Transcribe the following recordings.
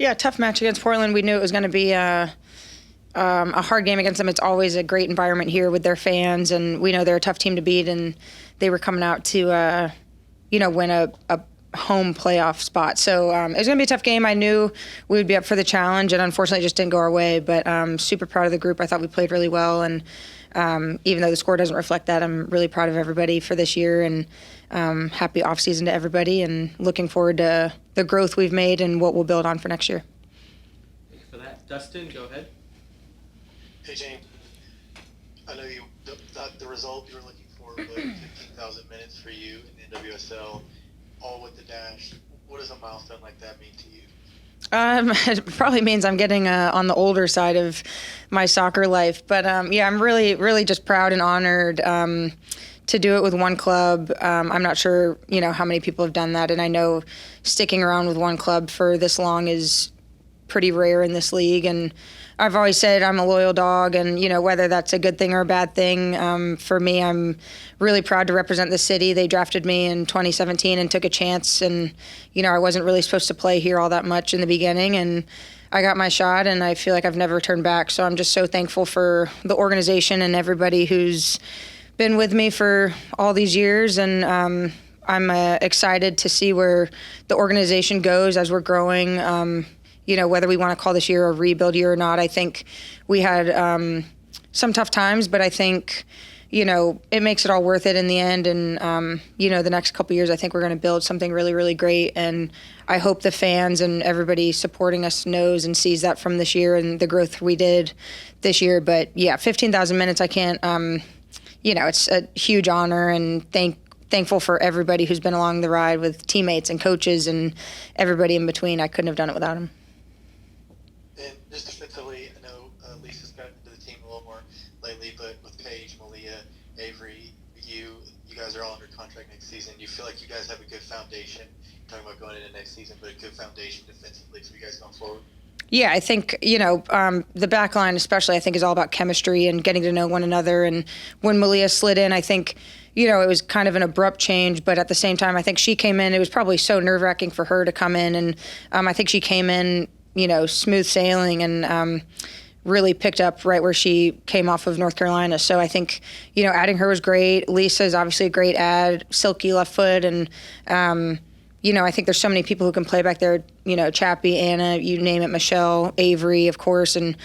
Yeah, tough match against Portland. We knew it was going to be a hard game against them. It's always a great environment here with their fans, and we know they're a tough team to beat, and they were coming out to, win a home playoff spot. So it was going to be a tough game. I knew we would be up for the challenge, and unfortunately it just didn't go our way, but I'm super proud of the group. I thought we played really well, and even though the score doesn't reflect that, I'm really proud of everybody for this year, and happy offseason to everybody, and looking forward to the growth we've made and what we'll build on for next year. Thank you for that. Dustin, go ahead. Hey, Jane. I know the result you were looking for was 15,000 minutes for you in the NWSL, all with the dash. What does a milestone like that mean to you? It probably means I'm getting on the older side of my soccer life. But, I'm really, really just proud and honored to do it with one club. I'm not sure, how many people have done that. And I know sticking around with one club for this long is pretty rare in this league. And I've always said I'm a loyal dog, and whether that's a good thing or a bad thing, for me, I'm really proud to represent the city. They drafted me in 2017 and took a chance, and I wasn't really supposed to play here all that much in the beginning, and I got my shot, and I feel like I've never turned back. So I'm just so thankful for the organization and everybody who's been with me for all these years, and I'm excited to see where the organization goes as we're growing. Whether we want to call this year a rebuild year or not, I think we had some tough times, but I think, it makes it all worth it in the end. And, the next couple of years, I think we're going to build something really, really great. And I hope the fans and everybody supporting us knows and sees that from this year and the growth we did this year. But, 15,000 minutes, I can't, it's a huge honor, and thankful for everybody who's been along the ride with teammates and coaches and everybody in between. I couldn't have done it without them. And just defensively, I know Lisa's gotten into the team a little more lately, but with Paige, Malia, Avery, you guys are all under contract next season. You feel like you guys have a good foundation. You're talking about going into next season, but a good foundation defensively for you guys going forward. Yeah, I think, the back line especially, I think, is all about chemistry and getting to know one another. And when Malia slid in, I think, it was kind of an abrupt change, but at the same time, I think she came in. It was probably so nerve-wracking for her to come in, and I think she came in, smooth sailing, and really picked up right where she came off of North Carolina. So I think, adding her was great. Lisa is obviously a great add, silky left foot, and I think there's so many people who can play back there, Chappie, Anna, you name it, Michelle, Avery, of course, and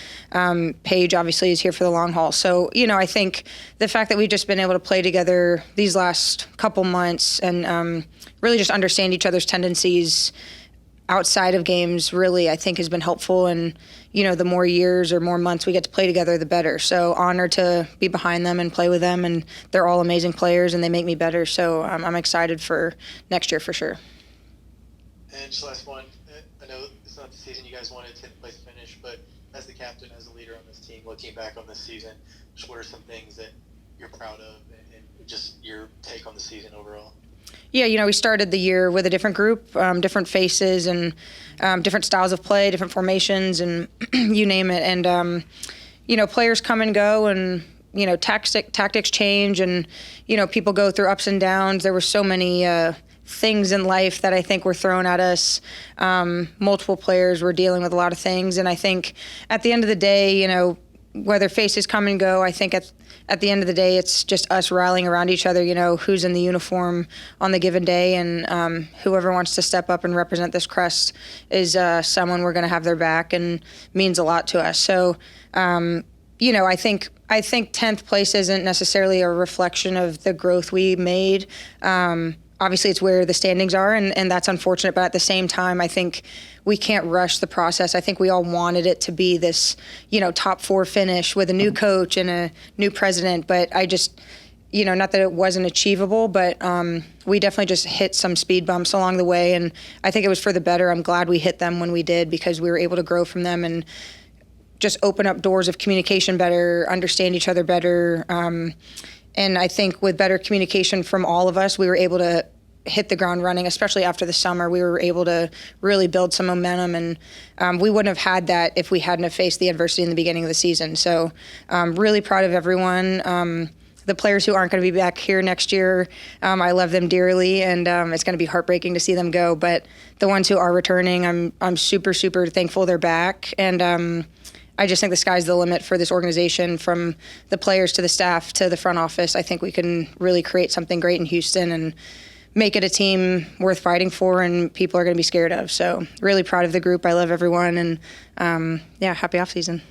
Paige obviously is here for the long haul. So, I think the fact that we've just been able to play together these last couple months and really just understand each other's tendencies outside of games really, I think, has been helpful. And, the more years or more months we get to play together, the better. So honored to be behind them and play with them. And they're all amazing players, and they make me better. So I'm excited for next year for sure. And just last one, I know it's not the season you guys wanted, 10th place finish, but as the captain, as a leader on this team, looking back on this season, just what are some things that you're proud of and just your take on the season overall? Yeah, we started the year with a different group, different faces, and different styles of play, different formations, and you name it. And, players come and go, and, tactics change, and, people go through ups and downs. There were so many things in life that I think were thrown at us. Multiple players were dealing with a lot of things. And I think at the end of the day, whether faces come and go, I think at the end of the day, it's just us rallying around each other, who's in the uniform on the given day. And whoever wants to step up and represent this crest is someone we're going to have their back and means a lot to us. So, I think 10th place isn't necessarily a reflection of the growth we made. Obviously, it's where the standings are, and that's unfortunate. But at the same time, I think we can't rush the process. I think we all wanted it to be this, top 4 finish with a new coach and a new president. But I just, not that it wasn't achievable, but we definitely just hit some speed bumps along the way. And I think it was for the better. I'm glad we hit them when we did, because we were able to grow from them and just open up doors of communication better, understand each other better. And I think with better communication from all of us, we were able to hit the ground running, especially after the summer. We were able to really build some momentum, and we wouldn't have had that if we hadn't have faced the adversity in the beginning of the season. So really proud of everyone. the players who aren't going to be back here next year, I love them dearly, and it's going to be heartbreaking to see them go. But the ones who are returning, I'm super, super thankful they're back. And I just think the sky's the limit for this organization, from the players to the staff to the front office. I think we can really create something great in Houston and make it a team worth fighting for and people are going to be scared of. So really proud of the group. I love everyone, and happy off season.